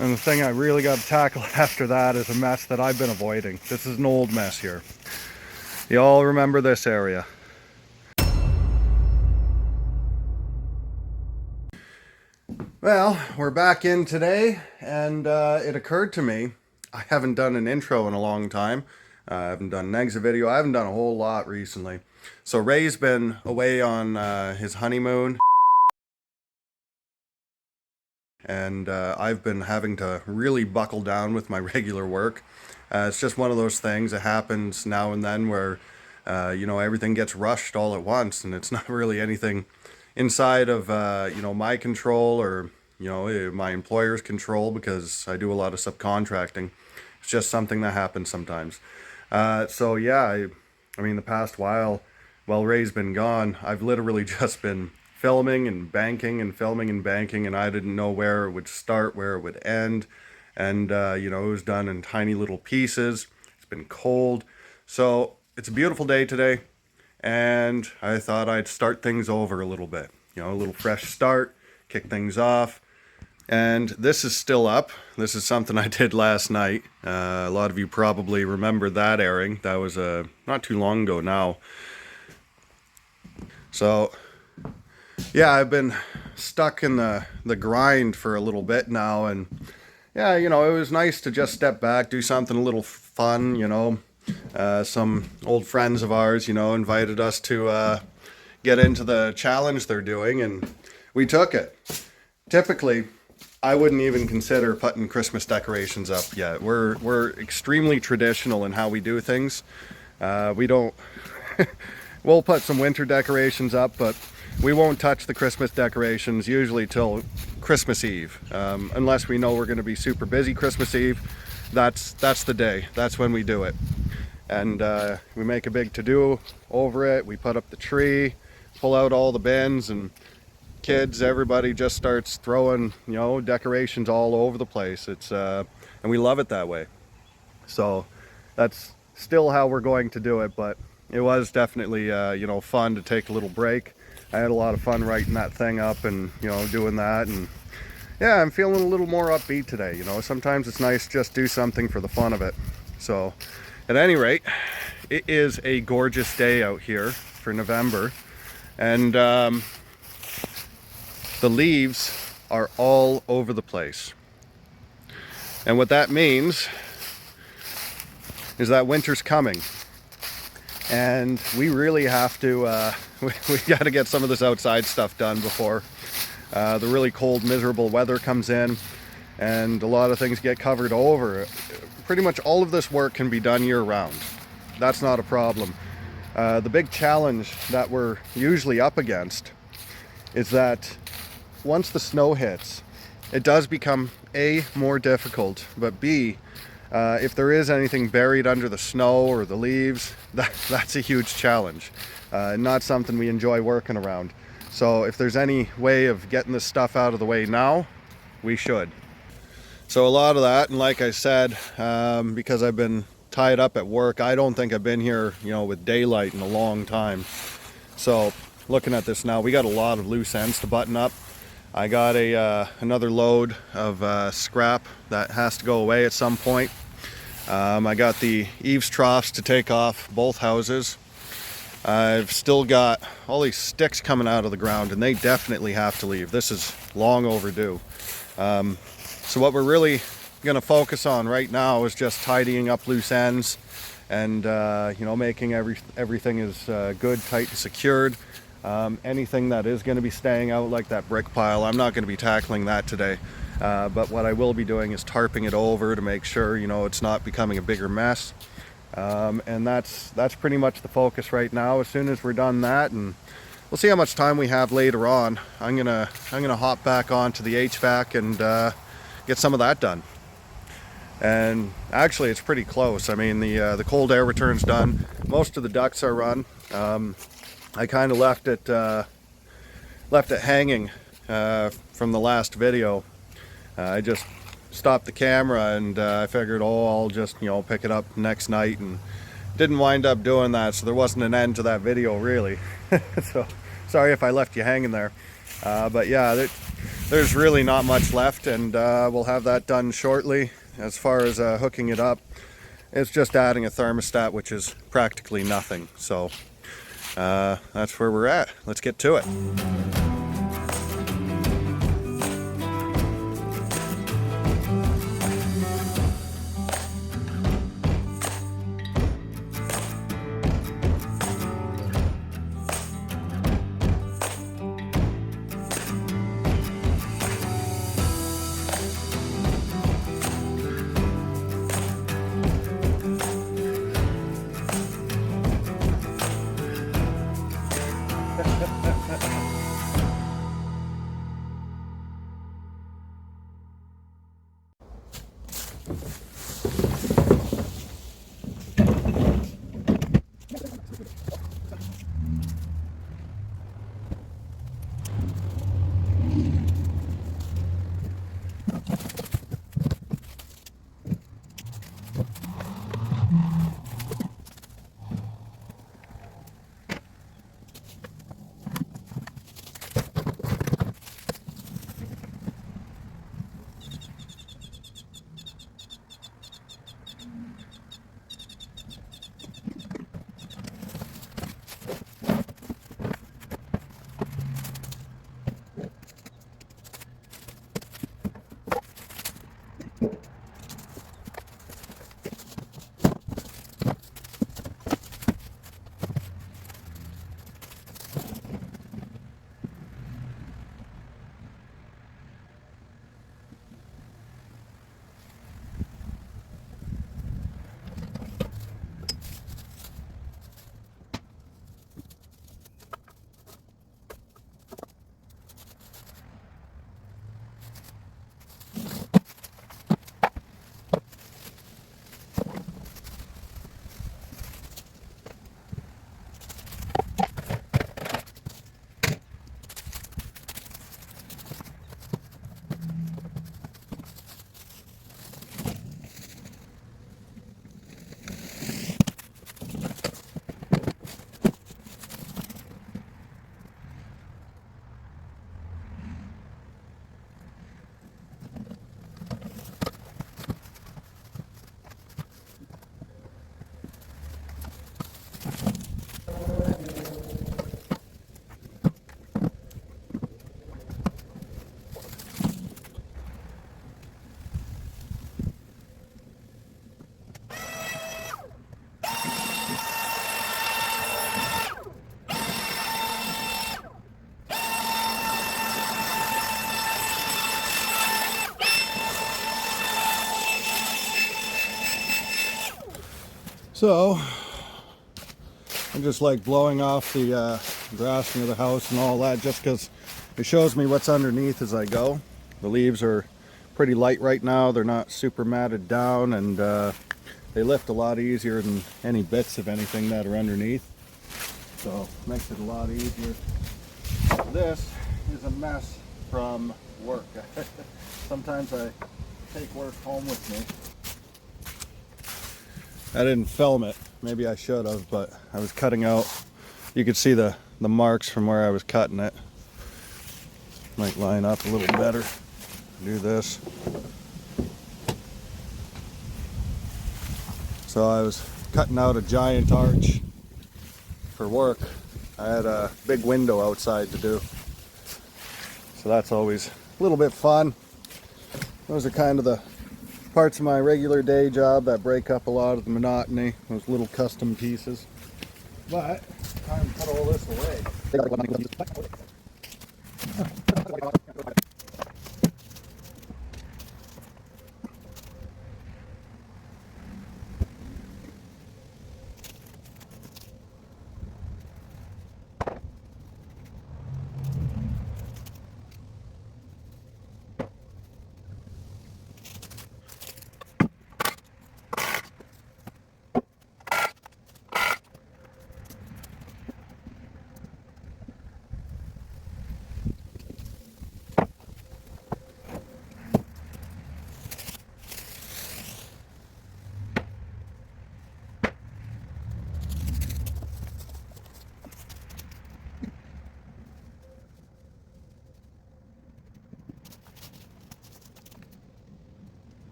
And the thing I really got to tackle after that is a mess that I've been avoiding. This is an old mess here. You all remember this area. Well, we're back in today, and it occurred to me, I haven't done an intro in a long time. I haven't done an exit video. I haven't done a whole lot recently. So Ray's been away on his honeymoon. And I've been having to really buckle down with my regular work. It's just one of those things that happens now and then where, you know, everything gets rushed all at once, and it's not really anything inside of, you know, my control or, you know, my employer's control, because I do a lot of subcontracting. It's just something that happens sometimes. So yeah, I mean, the past while Ray's been gone, I've literally just been filming and banking and filming and banking, and I didn't know where it would start, where it would end. And you know, it was done in tiny little pieces. It's been cold, so it's a beautiful day today, and I thought I'd start things over a little bit, you know, a little fresh start, kick things off. And this is still up. This is something I did last night. A lot of you probably remember that airing. That was not too long ago now. So yeah, I've been stuck in the grind for a little bit now, and yeah, you know, it was nice to just step back, do something a little fun, you know. Some old friends of ours, you know, invited us to get into the challenge they're doing, and we took it. Typically, I wouldn't even consider putting Christmas decorations up yet. We're extremely traditional in how we do things. We don't, we'll put some winter decorations up, but we won't touch the Christmas decorations usually till Christmas Eve, unless we know we're going to be super busy Christmas Eve. That's the day. That's when we do it, and we make a big to-do over it. We put up the tree, pull out all the bins, and kids, everybody just starts throwing, you know, decorations all over the place. It's and we love it that way. So that's still how we're going to do it, but it was definitely you know, fun to take a little break. I had a lot of fun writing that thing up and, you know, doing that, and yeah, I'm feeling a little more upbeat today. You know, sometimes it's nice to just do something for the fun of it. So at any rate, it is a gorgeous day out here for November, and the leaves are all over the place. And what that means is that winter's coming. And we really have to, we got to get some of this outside stuff done before the really cold, miserable weather comes in and a lot of things get covered over. Pretty much all of this work can be done year-round. That's not a problem. The big challenge that we're usually up against is that once the snow hits, it does become A, more difficult, but B, if there is anything buried under the snow or the leaves, that's a huge challenge. Not something we enjoy working around. So if there's any way of getting this stuff out of the way now, we should. So a lot of that, and like I said, because I've been tied up at work, I don't think I've been here, you know, with daylight in a long time. So looking at this now, we got a lot of loose ends to button up. I got another load of scrap that has to go away at some point. I got the eaves troughs to take off both houses. I've still got all these sticks coming out of the ground, and they definitely have to leave. This is long overdue. So what we're really going to focus on right now is just tidying up loose ends and you know, making everything is good, tight, and secured. Anything that is going to be staying out, like that brick pile, I'm not going to be tackling that today. But what I will be doing is tarping it over to make sure, you know, it's not becoming a bigger mess. And that's pretty much the focus right now. As soon as we're done that, and we'll see how much time we have later on, I'm gonna hop back onto the HVAC and get some of that done. And actually, it's pretty close. I mean, the cold air return's done. Most of the ducts are run. I kind of left it hanging from the last video. I just stopped the camera, and I figured, oh, I'll just, you know, pick it up next night, and didn't wind up doing that, so there wasn't an end to that video really. So sorry if I left you hanging there, but yeah, there's really not much left, and we'll have that done shortly. As far as hooking it up, it's just adding a thermostat, which is practically nothing. So that's where we're at. Let's get to it. So I just like blowing off the grass near the house and all that, just because it shows me what's underneath as I go. The leaves are pretty light right now. They're not super matted down, and they lift a lot easier than any bits of anything that are underneath. So makes it a lot easier. This is a mess from work. Sometimes I take work home with me. I didn't film it. Maybe I should have, but I was cutting out. You could see the marks from where I was cutting it. Might line up a little better. Do this. So I was cutting out a giant arch for work. I had a big window outside to do. So that's always a little bit fun. Those are kind of the parts of my regular day job that break up a lot of the monotony, those little custom pieces. But time to put all this away.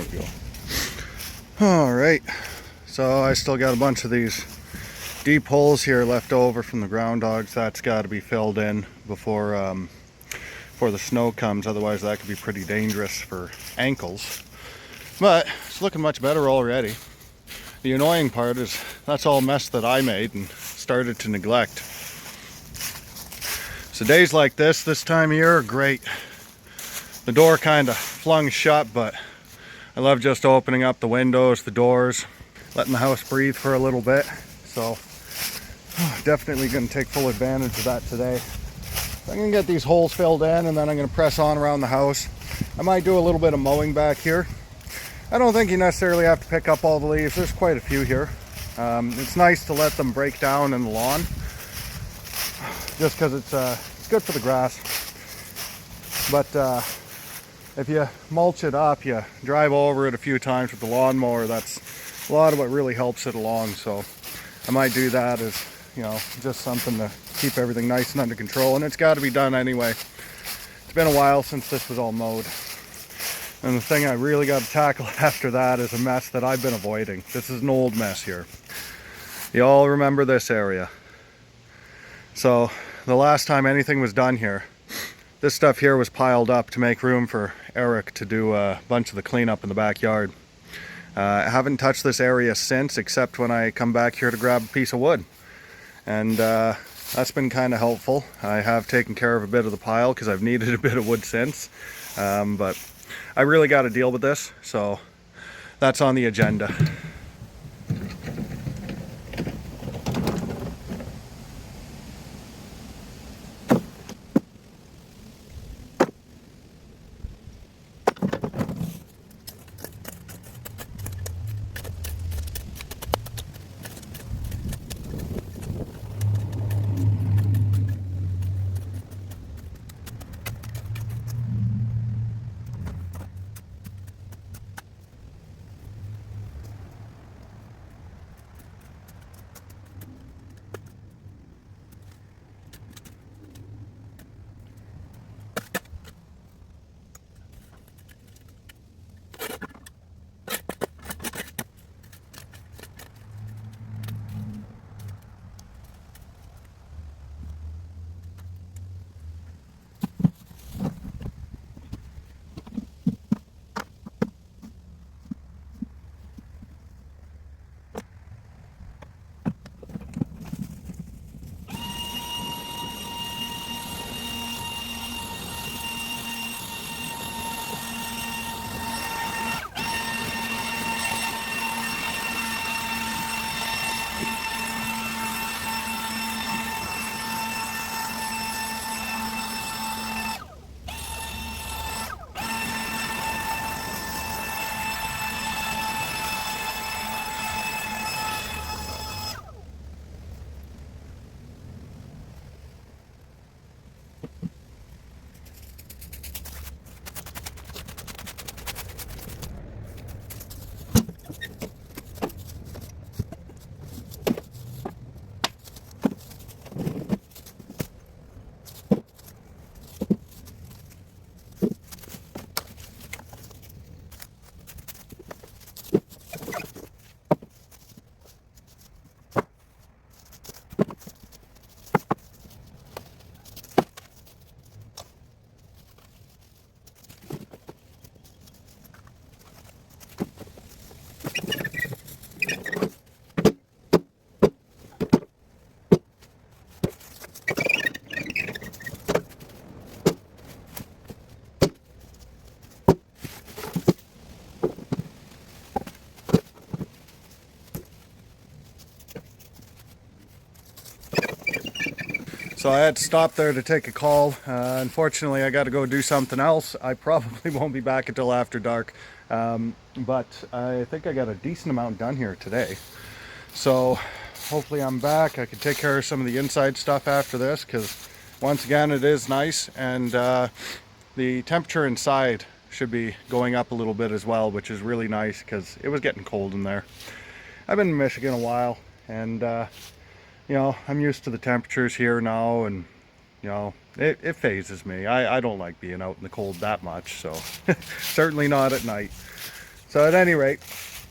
There we go. All right, so I still got a bunch of these deep holes here left over from the ground dogs. That's got to be filled in before the snow comes, otherwise that could be pretty dangerous for ankles. But it's looking much better already. The annoying part is that's all mess that I made and started to neglect. So days like this time of year are great. The door kind of flung shut, but I love just opening up the windows, the doors, letting the house breathe for a little bit. So definitely going to take full advantage of that today. I'm going to get these holes filled in, and then I'm going to press on around the house. I might do a little bit of mowing back here. I don't think you necessarily have to pick up all the leaves. There's quite a few here. It's nice to let them break down in the lawn, just because it's good for the grass. But if you mulch it up, you drive over it a few times with the lawnmower, that's a lot of what really helps it along. So I might do that as, you know, just something to keep everything nice and under control. And it's got to be done anyway. It's been a while since this was all mowed. And the thing I really got to tackle after that is a mess that I've been avoiding. This is an old mess here. You all remember this area. So the last time anything was done here, this stuff here was piled up to make room for Eric to do a bunch of the cleanup in the backyard. I haven't touched this area since, except when I come back here to grab a piece of wood. And that's been kind of helpful. I have taken care of a bit of the pile because I've needed a bit of wood since. But I really got to deal with this, so that's on the agenda. So I had to stop there to take a call. Unfortunately, I got to go do something else. I probably won't be back until after dark. But I think I got a decent amount done here today. So hopefully I'm back. I can take care of some of the inside stuff after this, because once again it is nice, and the temperature inside should be going up a little bit as well, which is really nice because it was getting cold in there. I've been in Michigan a while, and you know, I'm used to the temperatures here now, and you know, it phases me. I don't like being out in the cold that much, so certainly not at night. So at any rate,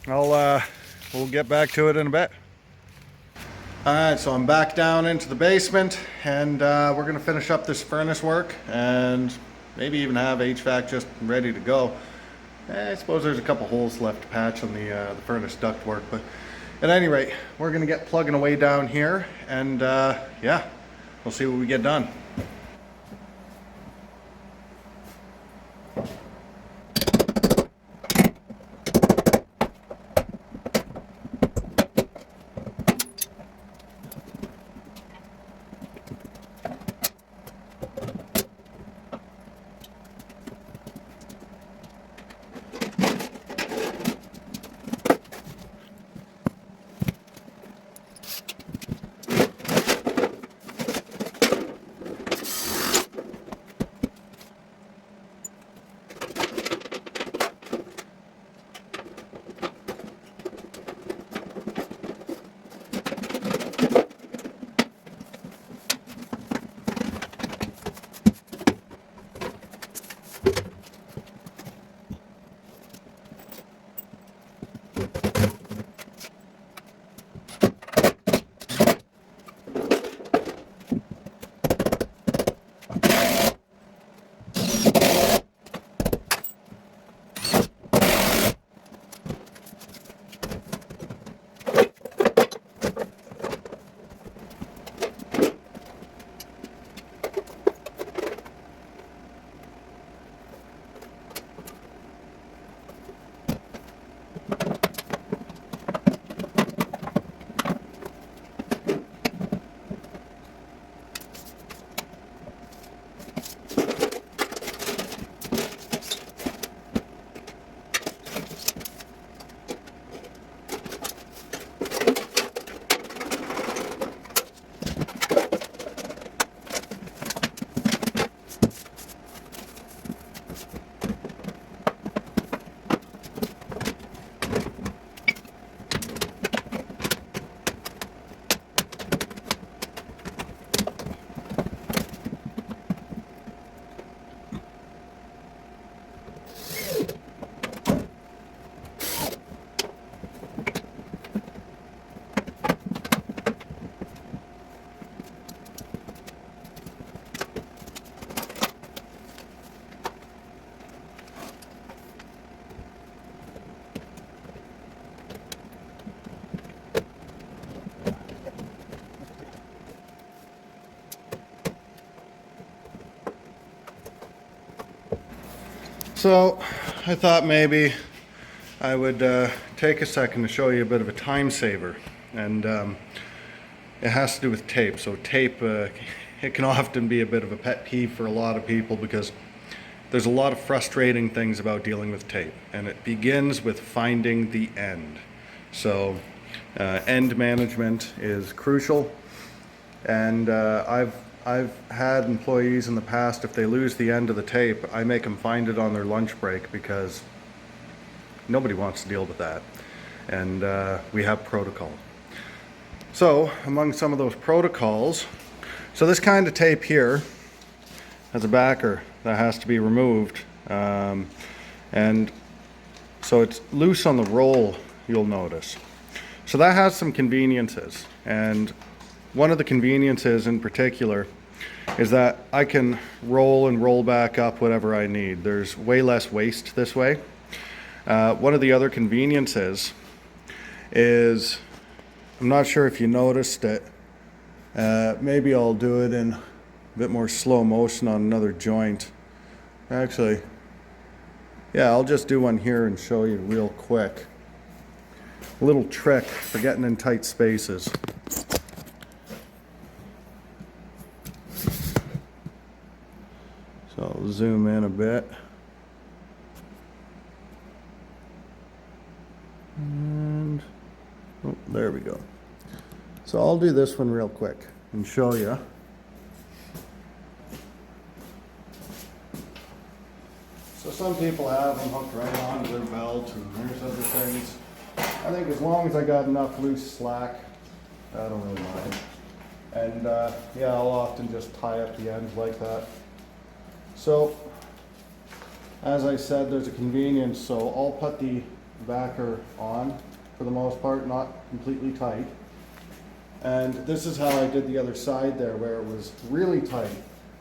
we'll get back to it in a bit. Alright, so I'm back down into the basement, and we're going to finish up this furnace work and maybe even have HVAC just ready to go. I suppose there's a couple holes left to patch on the furnace ductwork, but at any rate, we're going to get plugging away down here, and yeah, we'll see what we get done. So I thought maybe I would take a second to show you a bit of a time saver, and it has to do with tape. So tape, it can often be a bit of a pet peeve for a lot of people because there's a lot of frustrating things about dealing with tape, and it begins with finding the end. So end management is crucial, and I've had employees in the past, if they lose the end of the tape, I make them find it on their lunch break because nobody wants to deal with that. And we have protocol. So among some of those protocols, so this kind of tape here has a backer that has to be removed. And so it's loose on the roll, you'll notice. So that has some conveniences. And one of the conveniences in particular is that I can roll and roll back up whatever I need. There's way less waste this way. One of the other conveniences is, I'm not sure if you noticed it, maybe I'll do it in a bit more slow motion on another joint. Actually, yeah, I'll just do one here and show you real quick. A little trick for getting in tight spaces. So I'll zoom in a bit. And, oh, there we go. So I'll do this one real quick and show you. So some people have them hooked right onto their belt, and there's other things. I think as long as I got enough loose slack, I don't really mind. And yeah, I'll often just tie up the ends like that. So, as I said, there's a convenience, so I'll put the backer on for the most part, not completely tight. And this is how I did the other side there, where it was really tight.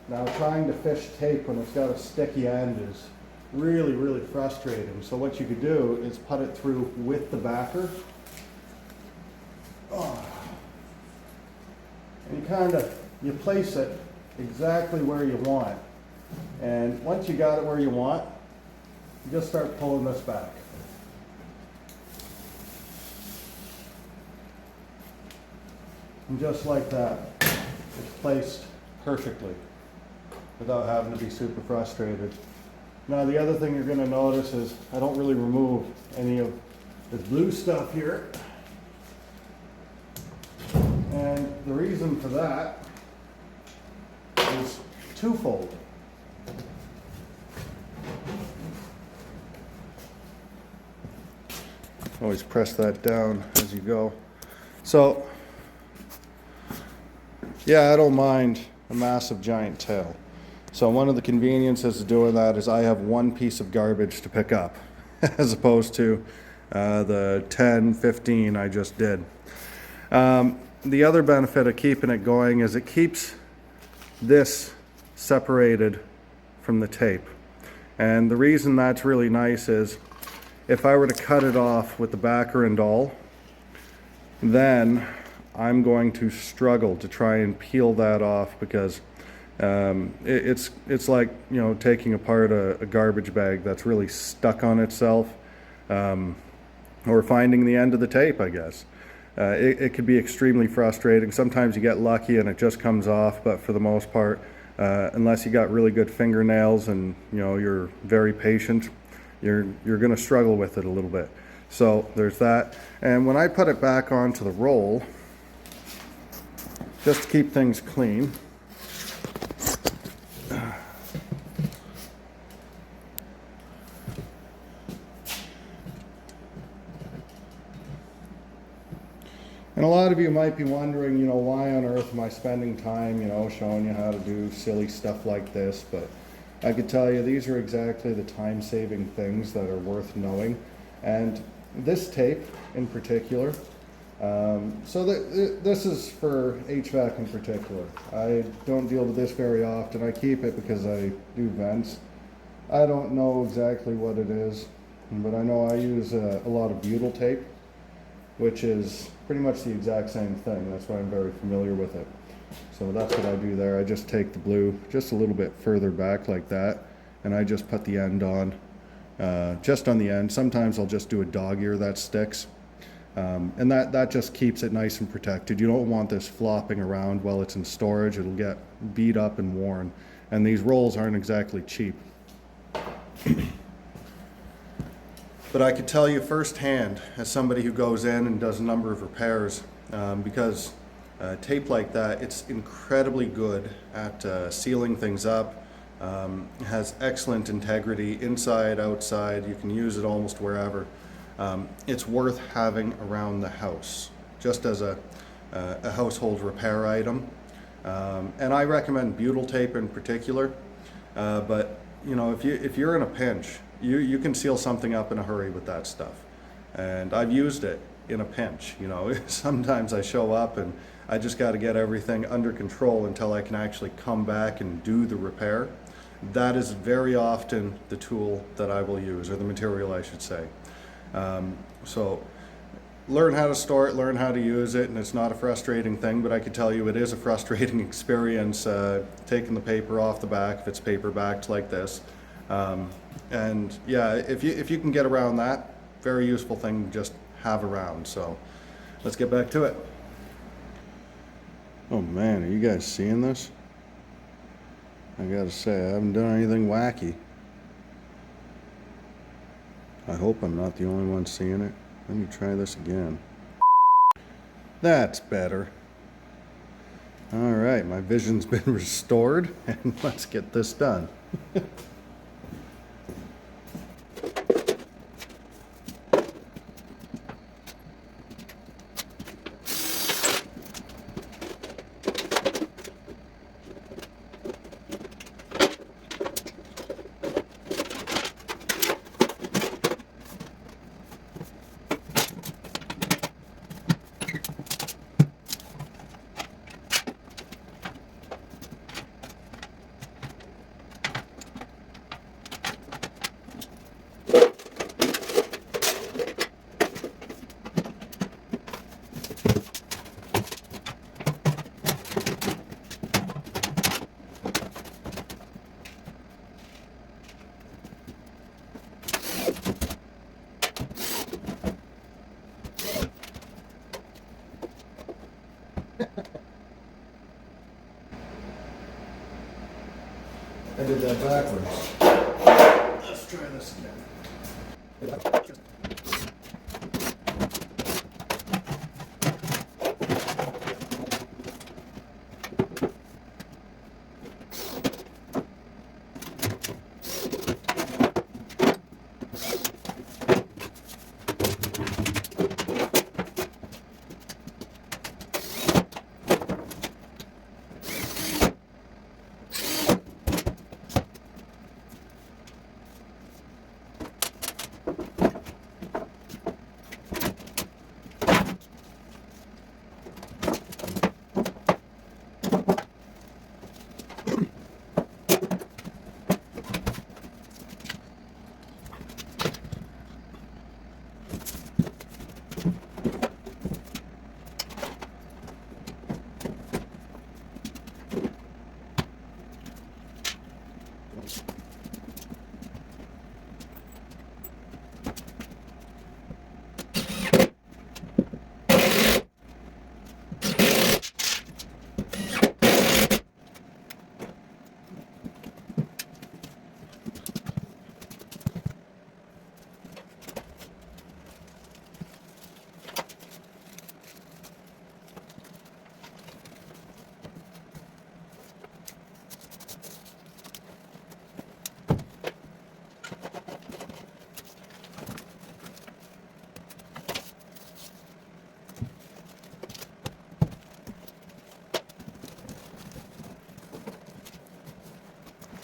Now trying to fish tape when it's got a sticky end is really, really frustrating. So what you could do is put it through with the backer. Oh. And you place it exactly where you want. And once you got it where you want, you just start pulling this back. And just like that, it's placed perfectly without having to be super frustrated. Now the other thing you're going to notice is I don't really remove any of this blue stuff here. And the reason for that is twofold. Always press that down as you go. So, yeah, I don't mind a massive giant tail. So one of the conveniences of doing that is I have one piece of garbage to pick up as opposed to the 10, 15 I just did. The other benefit of keeping it going is it keeps this separated from the tape. And the reason that's really nice is if I were to cut it off with the backer and all, then I'm going to struggle to try and peel that off because it's like, you know, taking apart a garbage bag that's really stuck on itself, or finding the end of the tape, I guess. It could be extremely frustrating. Sometimes you get lucky and it just comes off, but for the most part, unless you got really good fingernails and you know you're very patient, you're going to struggle with it a little bit. So there's that. And when I put it back onto the roll, just to keep things clean, and a lot of you might be wondering, you know, why on earth am I spending time, you know, showing you how to do silly stuff like this, but I could tell you these are exactly the time-saving things that are worth knowing. And this tape in particular, this is for HVAC in particular. I don't deal with this very often. I keep it because I do vents. I don't know exactly what it is, but I know I use a lot of butyl tape, which is pretty much the exact same thing. That's why I'm very familiar with it. So that's what I do there. I just take the blue just a little bit further back like that, and I just put the end on, just on the end. Sometimes I'll just do a dog ear that sticks, and that just keeps it nice and protected. You don't want this flopping around while it's in storage. It'll get beat up and worn, and these rolls aren't exactly cheap. But I could tell you firsthand, as somebody who goes in and does a number of repairs, because tape like that, it's incredibly good at sealing things up. It has excellent integrity inside, outside. You can use it almost wherever. It's worth having around the house, just as a household repair item. And I recommend butyl tape in particular. But you know, if you're in a pinch, you can seal something up in a hurry with that stuff. And I've used it in a pinch. You know, sometimes I show up and I just got to get everything under control until I can actually come back and do the repair. That is very often the tool that I will use, or the material I should say. So learn how to store it, learn how to use it, and it's not a frustrating thing, but I can tell you it is a frustrating experience taking the paper off the back if it's paper backed like this. And yeah, if you can get around that, very useful thing to just have around. So let's get back to it. Oh man, are you guys seeing this? I gotta say, I haven't done anything wacky. I hope I'm not the only one seeing it. Let me try this again. That's better. All right, my vision's been restored, and let's get this done. I did that backwards. Let's try this again.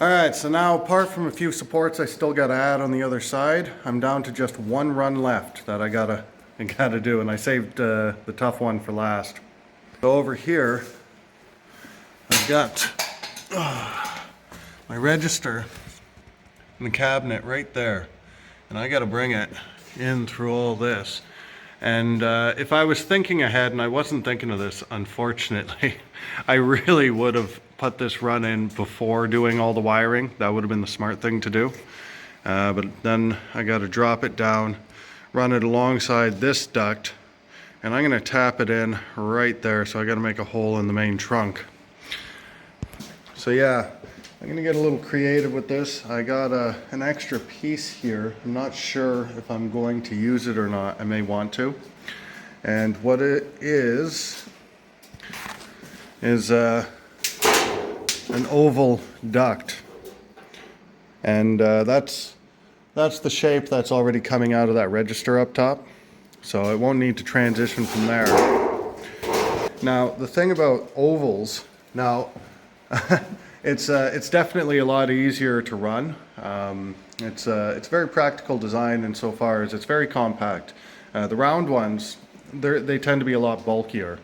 Alright, so now apart from a few supports I still got to add on the other side, I'm down to just one run left that I gotta do, and I saved the tough one for last. So over here, I've got my register in the cabinet right there, and I got to bring it in through all this. And if I was thinking ahead, and I wasn't thinking of this, unfortunately, I really would have put this run in before doing all the wiring. That would have been the smart thing to do. But then I got to drop it down, run it alongside this duct, and I'm going to tap it in right there. So I got to make a hole in the main trunk. So yeah, I'm going to get a little creative with this. I got an extra piece here. I'm not sure if I'm going to use it or not. I may want to. And what it is an oval duct. And that's the shape that's already coming out of that register up top. So it won't need to transition from there. Now, the thing about ovals, now, it's definitely a lot easier to run. It's very practical design insofar as it's very compact. The round ones, they tend to be a lot bulkier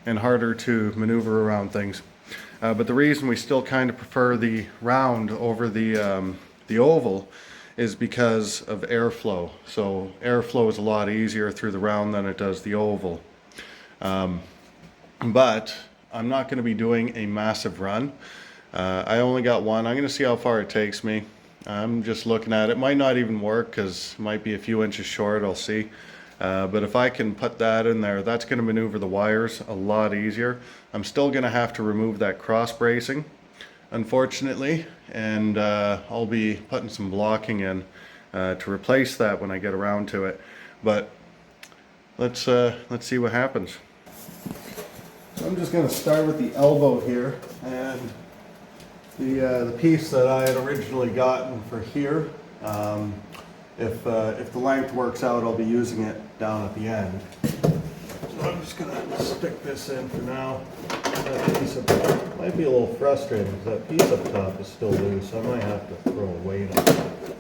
and harder to maneuver around things. But the reason we still kind of prefer the round over the oval is because of airflow. So airflow is a lot easier through the round than it does the oval. But I'm not going to be doing a massive run. I only got one. I'm going to see how far it takes me. I'm just looking at it. It might not even work because it might be a few inches short. I'll see. But if I can put that in there, that's going to maneuver the wires a lot easier. I'm still going to have to remove that cross bracing, unfortunately, and I'll be putting some blocking in to replace that when I get around to it. But let's see what happens. So I'm just going to start with the elbow here, and the piece that I had originally gotten for here. If the length works out, I'll be using it down at the end. So I'm just gonna stick this in for now. That piece might be a little frustrating because that piece up top is still loose. So I might have to throw a weight on it.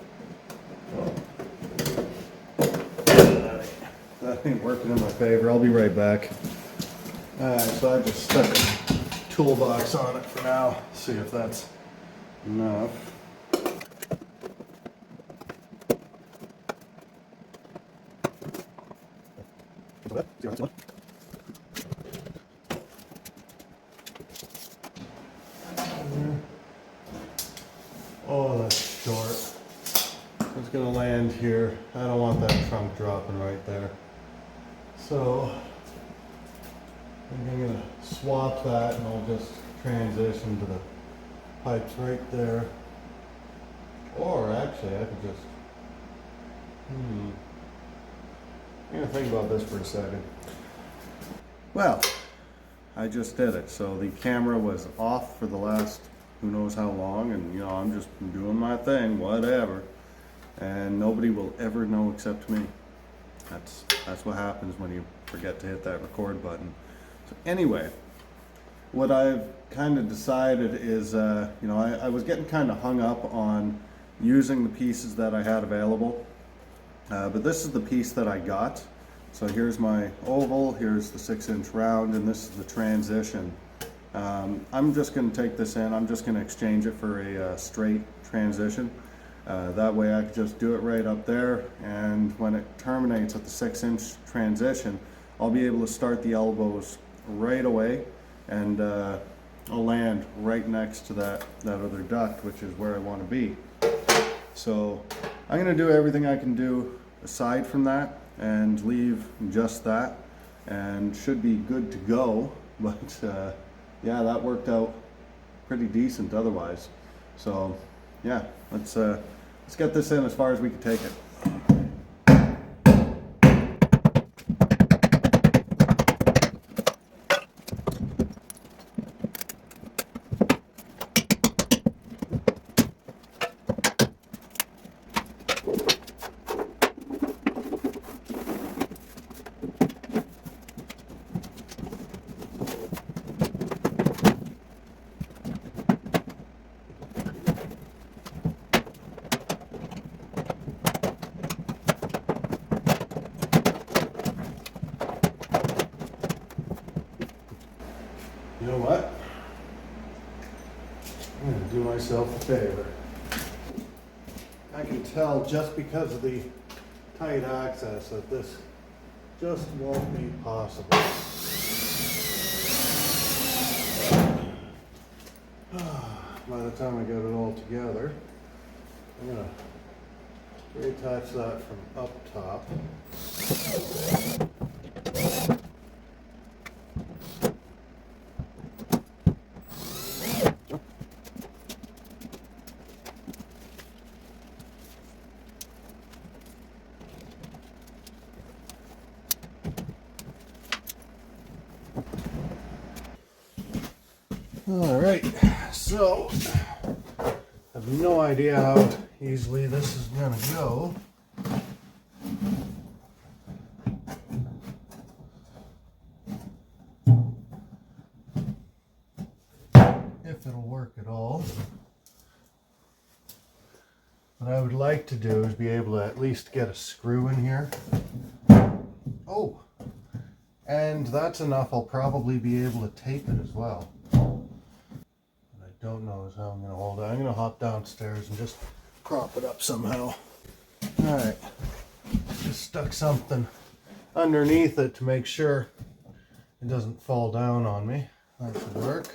That ain't working in my favor. I'll be right back. Alright, so I just stuck a toolbox on it for now. See if that's enough. Oh, that's short. It's gonna land here. I don't want that trunk dropping right there. So I'm going to swap that and I'll just transition to the pipes right there. Or actually I could just, I'm going to think about this for a second. Well, I just did it. So the camera was off for the last who knows how long, and you know, I'm just doing my thing, whatever. And nobody will ever know except me. That's what happens when you forget to hit that record button. So anyway, what I've kind of decided is, you know, I was getting kind of hung up on using the pieces that I had available, but this is the piece that I got. So here's my oval, here's the 6-inch round, and this is the transition. I'm just going to take this in, I'm just going to exchange it for a straight transition. That way I can just do it right up there, and when it terminates at the 6-inch transition, I'll be able to start the elbows right away, and I'll land right next to that other duct, which is where I want to be. So I'm going to do everything I can do aside from that and leave just that, and should be good to go. But yeah, that worked out pretty decent otherwise. So yeah, let's get this in as far as we can take it. You know what? I'm going to do myself a favor. I can tell just because of the tight access that this just won't be possible. By the time I get it all together, I'm going to reattach that from up top. All right, so I have no idea how easily this is going to go. If it'll work at all. What I would like to do is be able to at least get a screw in here. Oh, and that's enough. I'll probably be able to tape it as well. Don't know is how I'm going to hold it. I'm going to hop downstairs and just prop it up somehow. Alright, just stuck something underneath it to make sure it doesn't fall down on me. That should work.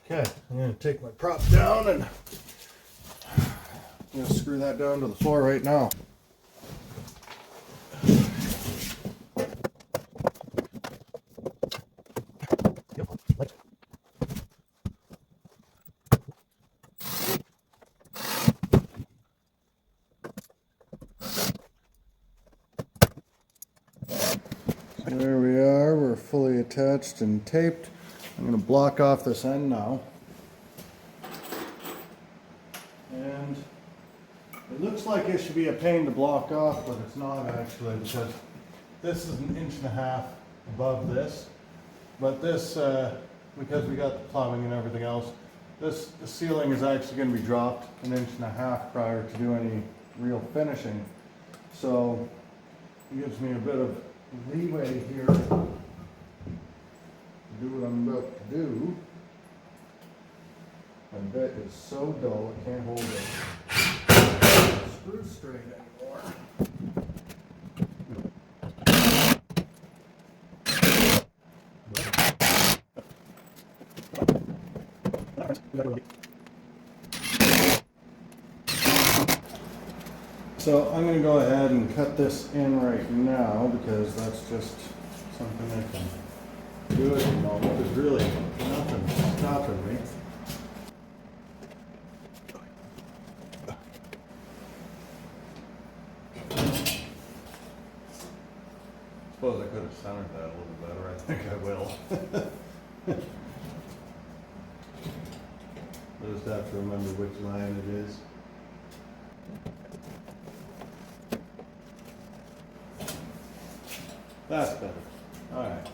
Okay, I'm going to take my prop down and I'm going to screw that down to the floor right now. There we are, we're fully attached and taped. I'm going to block off this end now. And it looks like it should be a pain to block off, but it's not actually, because this is 1.5 inches above this. But this, because we got the plumbing and everything else, This ceiling is actually going to be dropped 1.5 inches prior to do any real finishing. So it gives me a bit of leeway here to do what I'm about to do. My bit is so dull I can't hold it screw straight anymore. So I'm going to go ahead and cut this in right now because that's just something I can do at the moment. There's really nothing stopping me. Suppose I could have centered that a little better. I think I will. I just have to remember which line it is. That's better. All right.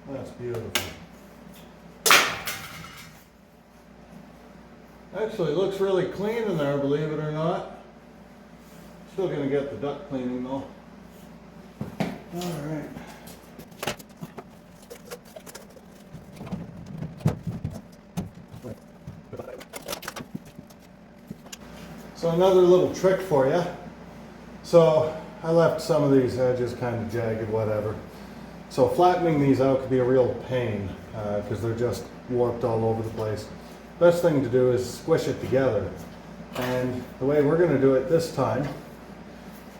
That's beautiful. Actually, it looks really clean in there, believe it or not. Still gonna get the duct cleaning though. All right. So another little trick for you. So I left some of these edges kind of jagged, whatever. So flattening these out could be a real pain because they're just warped all over the place. Best thing to do is squish it together. And the way we're going to do it this time,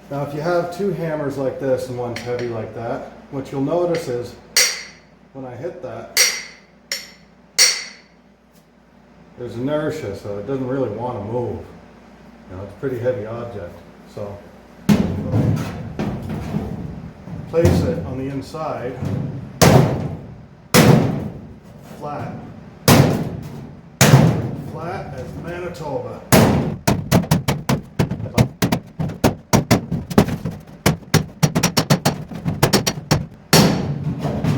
now if you have two hammers like this and one's heavy like that, what you'll notice is when I hit that, there's inertia, so it doesn't really want to move. You know, it's a pretty heavy object. So place it on the inside, flat. Flat as Manitoba.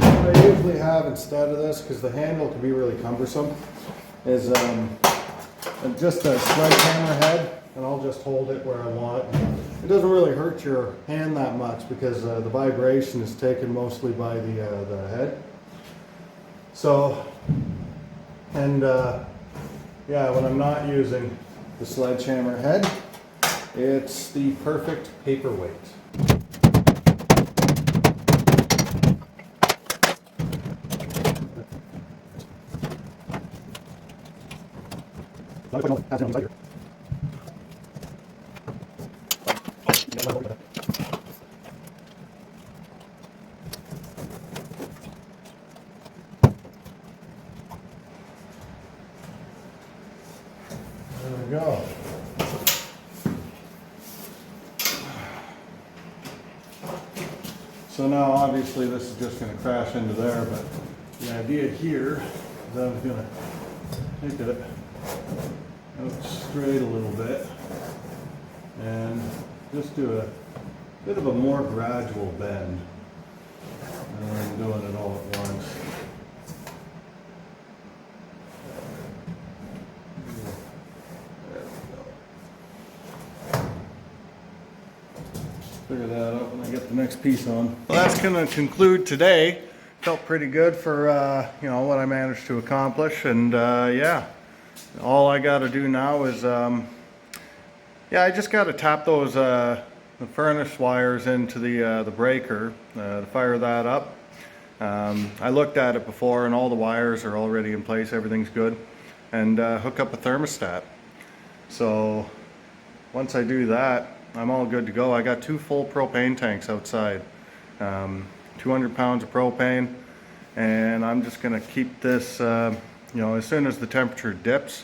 What I usually have instead of this, because the handle can be really cumbersome, is just a sledgehammer head, and I'll just hold it where I want. It doesn't really hurt your hand that much because the vibration is taken mostly by the head. So, and yeah, when I'm not using the sledgehammer head, it's the perfect paperweight. There we go. So now obviously this is just going to crash into there, but the idea here is I was going to take it out straight a little bit and just do a bit of a more gradual bend rather than doing it all at once. Figure that out when I get the next piece on. Well, that's going to conclude today. Felt pretty good for you know, what I managed to accomplish, and yeah, all I got to do now is yeah, I just got to tap those the furnace wires into the breaker to fire that up. I looked at it before, and all the wires are already in place. Everything's good, and hook up a thermostat. So once I do that, I'm all good to go. I got 2 full propane tanks outside, 200 pounds of propane, and I'm just gonna keep this you know, as soon as the temperature dips,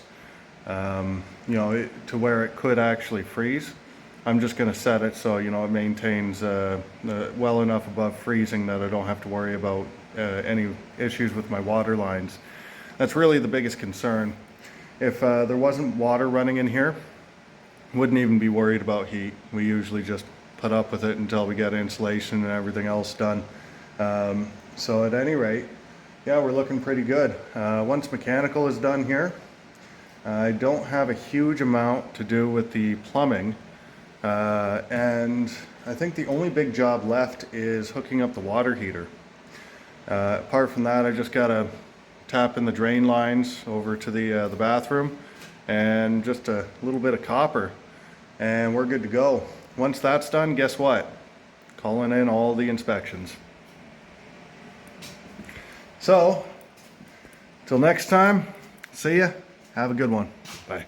you know, to where it could actually freeze, I'm just going to set it so, you know, it maintains well enough above freezing that I don't have to worry about any issues with my water lines. That's really the biggest concern. If there wasn't water running in here, wouldn't even be worried about heat. We usually just put up with it until we get insulation and everything else done. So at any rate, yeah, we're looking pretty good. Once mechanical is done here, I don't have a huge amount to do with the plumbing. And I think the only big job left is hooking up the water heater. Apart from that, I just gotta tap in the drain lines over to the bathroom and just a little bit of copper, and we're good to go. Once that's done, guess what? Calling in all the inspections. So, till next time, see ya. Have a good one. Bye.